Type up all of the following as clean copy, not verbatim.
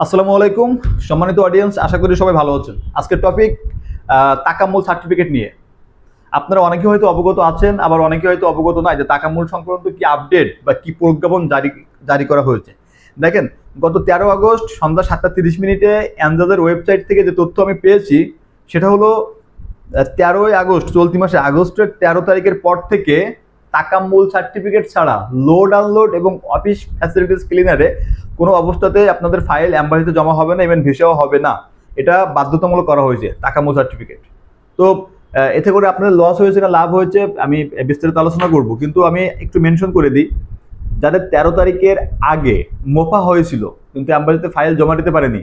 আসসালামু আলাইকুম সম্মানিত অডিয়েন্স, আশা করি সবাই ভালো আছেন। আজকের টপিক তাকাম্মুল সার্টিফিকেট নিয়ে। আপনারা অনেকে হয়তো অবগত আছেন, আবার অনেকে হয়তো অবগত নয় যে তাকাম্মুল সংক্রান্ত কি আপডেট বা কি প্রজ্ঞাপন জারি করা হয়েছে। দেখেন, গত 13 আগস্ট সন্ধ্যা 7:30 অ্যানজাজের ওয়েবসাইট থেকে যে তথ্য আমি পেয়েছি সেটা হলো 13 আগস্ট, চলতি মাসে আগস্টের 13 তারিখের পর থেকে তাকাম্মুল সার্টিফিকেট ছাড়া লোড আনলোড এবং অফিস ফ্যাসিলিটিস ক্লিনারে কোনো অবস্থাতে আপনাদের ফাইল অ্যাম্বাসিতে জমা হবে না, ইভেন ভিসাও হবে না। এটা বাধ্যতামূলক করা হয়েছে তাকাম্মুল সার্টিফিকেট। তো এতে করে আপনাদের লস হয়েছে না লাভ হয়েছে আমি বিস্তারিত আলোচনা করব, কিন্তু আমি একটু মেনশন করে দিই, যাদের 13 তারিখের আগে মোফা হয়েছিল কিন্তু অ্যাম্বাসিতে ফাইল জমা দিতে পারেনি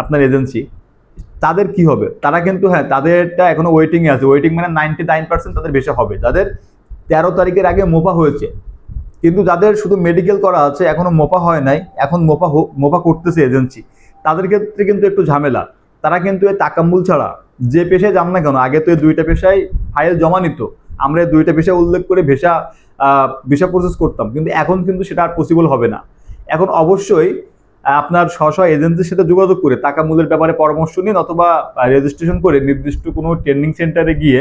আপনার এজেন্সি, তাদের কি হবে? তারা কিন্তু তাদেরটা এখনো ওয়েটিংয়ে আছে। ওয়েটিং মানে 99% তাদের ভিসা হবে, যাদের 13 তারিখের আগে মোফা হয়েছে। কিন্তু যাদের শুধু মেডিকেল করা আছে, এখনো মোপা হয় নাই, এখন মোপা করতেছে এজেন্সি, তাদের ক্ষেত্রে কিন্তু একটু ঝামেলা। তারা কিন্তু এই তাকাম্মুল ছাড়া যে পেশায় যান না কেন, আগে তো এই দুইটা পেশায় ফাইল জমা নিত, আমরা এই দুইটা পেশা উল্লেখ করে ভিসা প্রসেস করতাম, কিন্তু এখন কিন্তু সেটা আর পসিবল হবে না। এখন অবশ্যই আপনার স্ব এজেন্সির সাথে যোগাযোগ করে তাকাম্মুলের ব্যাপারে পরামর্শ নিন, অথবা রেজিস্ট্রেশন করে নির্দিষ্ট কোনো ট্রেনিং সেন্টারে গিয়ে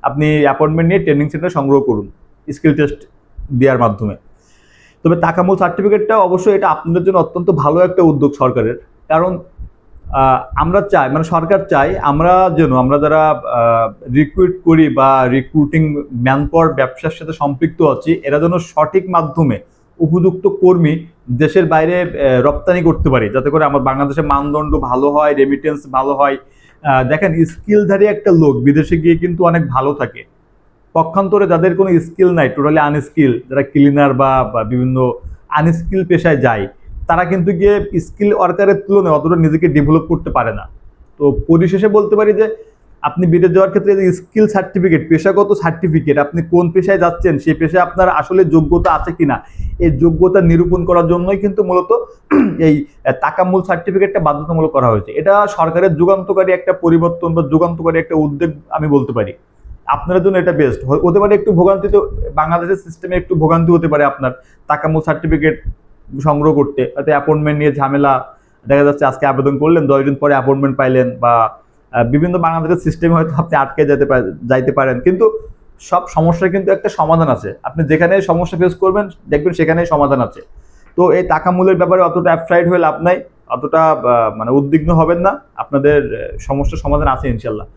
আপনি অ্যাপয়েন্টমেন্ট নিয়ে ট্রেনিং সেন্টার সংগ্রহ করুন স্কিল টেস্ট দেওয়ার মাধ্যমে। তবে তাকাম্মুল সার্টিফিকেটটা অবশ্যই এটা আপনাদের জন্য অত্যন্ত ভালো একটা উদ্যোগ সরকারের। কারণ আমরা চাই, মানে সরকার চাই আমরা যারা রিক্রুইট করি বা রিক্রুটিং ম্যানপাওয়ার ব্যবসার সাথে সম্পৃক্ত আছি, এরা যেন সঠিক মাধ্যমে উপযুক্ত কর্মী দেশের বাইরে রপ্তানি করতে পারি, যাতে করে আমার বাংলাদেশের মানদণ্ড ভালো হয়, রেমিটেন্স ভালো হয়। দেখেন, স্কিলধারী একটা লোক বিদেশে গিয়ে কিন্তু অনেক ভালো থাকে। পক্ষান্তরে যাদের কোনো স্কিল নাই, টোটালি আনস্কিল, যারা ক্লিনার বা বিভিন্ন আনস্কিল পেশায় যায়, তারা কিন্তু গিয়ে স্কিল ওয়ার্কারের তুলনায় অতটা নিজেকে ডেভেলপ করতে পারে না। তো পরিশেষে বলতে পারি যে আপনি বিদেশ যাওয়ার ক্ষেত্রে যে স্কিল সার্টিফিকেট, পেশাগত সার্টিফিকেট, আপনি কোন পেশায় যাচ্ছেন, সেই পেশায় আপনার আসলে যোগ্যতা আছে কিনা, এই যোগ্যতা নিরূপণ করার জন্যই কিন্তু মূলত এই তাকাম্মুল সার্টিফিকেটটা বাধ্যতামূলক করা হয়েছে। এটা সরকারের যুগান্তকারী একটা পরিবর্তন বা যুগান্তকারী একটা উদ্যোগ আমি বলতে পারি। আপনার জন্য এটা বেস্ট হতে পারে। একটু ভোগান্তি তো বাংলাদেশের সিস্টেমে একটু ভোগান্তি হতে পারে আপনার তাকাম্মুল সার্টিফিকেট সংগ্রহ করতে, হয়তো অ্যাপয়েন্টমেন্ট নিয়ে ঝামেলা, দেখা যাচ্ছে আজকে আবেদন করলেন 10 দিন পরে অ্যাপয়েন্টমেন্ট পাইলেন, বা বিভিন্ন বাংলাদেশের সিস্টেমে হয়তো আপনি আটকে যাইতে পারেন। কিন্তু সব সমস্যার কিন্তু একটা সমাধান আছে। আপনি যেখানে সমস্যা ফেস করবেন দেখবেন সেখানেই সমাধান আছে। তো এই তাকাম্মুলের ব্যাপারে অতটা অ্যাফ্রাইড হয়ে লাভ নাই, অতটা মানে উদ্বিগ্ন হবেন না, আপনাদের সমস্যার সমাধান আছে ইনশাল্লাহ।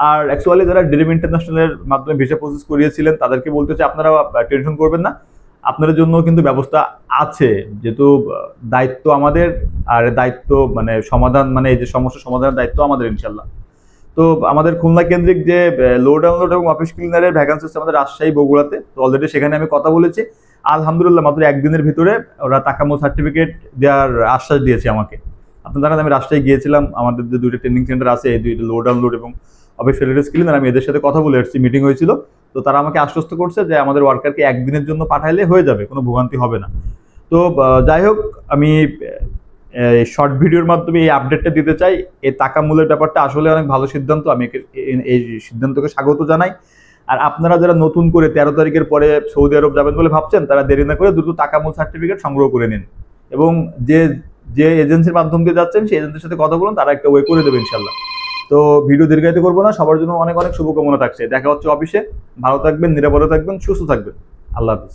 আর অ্যাকচুয়ালি যারা ড্রিম ইন্টারন্যাশনালের মাধ্যমে ভিসা প্রসেস করিয়েছিলেন তাদেরকে বলতে চাই, আপনারা টেনশন করবেন না, আপনাদের জন্য কিন্তু ব্যবস্থা আছে। যেহেতু দায়িত্ব আমাদের, আর দায়িত্ব মানে সমাধান, মানে এই যে সমস্যার সমাধানের দায়িত্ব আমাদের ইনশাল্লাহ। তো আমাদের খুলনা কেন্দ্রিক যে লোড আনলোড এবং অফিস ক্লিনারের ভ্যাকান্সি আছে আমাদের রাজশাহী, বগুড়াতে, তো অলরেডি সেখানে আমি কথা বলেছি। আলহামদুলিল্লাহ মাত্র একদিনের ভিতরে ওরা তাকাম্মুল সার্টিফিকেট দেওয়ার আশ্বাস দিয়েছে আমাকে। আপনারা জানেন আমি রাজশাহী গিয়েছিলাম, আমাদের যে দুইটা ট্রেনিং সেন্টার আছে, এই দুইটা লোড আনলোড এবং অফিস ফ্যাসিলিটিস ক্লিনার, আমি এদের সাথে কথা বলে এসেছি, মিটিং হয়েছিল। তো তারা আমাকে আশ্বস্ত করছে যে আমাদের ওয়ার্কারকে একদিনের জন্য পাঠাইলে হয়ে যাবে, কোনো ভোগান্তি হবে না। তো যাই হোক, আমি শর্ট ভিডিওর মাধ্যমে এই আপডেটটা দিতে চাই। এই তাকাম্মুলের ব্যাপারটা আসলে অনেক ভালো সিদ্ধান্ত, আমি এই সিদ্ধান্তকে স্বাগত জানাই। আর আপনারা যারা নতুন করে 13 তারিখের পরে সৌদি আরব যাবেন বলে ভাবছেন, তারা দেরি না করে দ্রুত তাকাম্মুল সার্টিফিকেট সংগ্রহ করে নিন, এবং যে যে এজেন্সির মাধ্যম দিয়ে যাচ্ছেন সেই এজেন্সির সাথে কথা বলুন, তারা একটা ওয়ে করে দেবে ইনশাল্লাহ। তো ভিডিও দীর্ঘায়িত করবো না, সবার জন্য অনেক অনেক শুভকামনা থাকছে। দেখা হচ্ছে অফিসে। ভালো থাকবেন, নিরাপদে থাকবেন, সুস্থ থাকবেন। আল্লাহ হাফিজ।